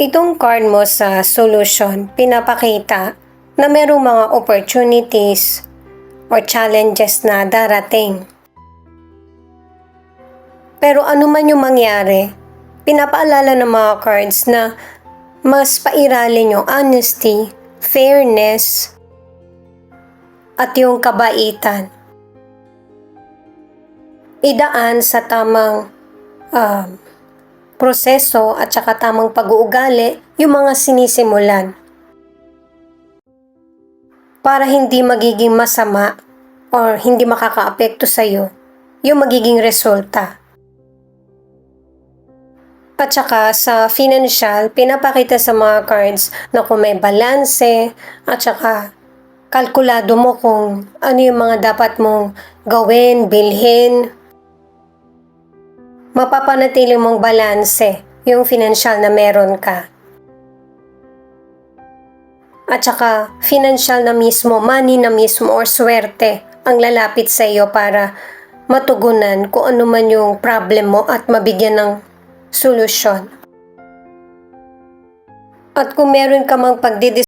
Itong card mo sa solution, pinapakita na merong mga opportunities or challenges na darating. Pero ano man yung mangyari, pinapaalala ng mga cards na mas pairalin yung honesty, fairness, at yung kabaitan. Idaan sa tamang proseso at saka tamang pag-uugali yung mga sinisimulan para hindi magiging masama or hindi makakaapekto sa'yo yung magiging resulta. At saka sa financial, pinapakita sa mga cards na kung may balanse at saka kalkulado mo kung ano yung mga dapat mong gawin, bilhin, mapapanatili mong balanse yung financial na meron ka. At saka financial na mismo, money na mismo or swerte ang lalapit sa iyo para matugunan kung ano man yung problem mo at mabigyan ng solusyon. At kung meron ka mang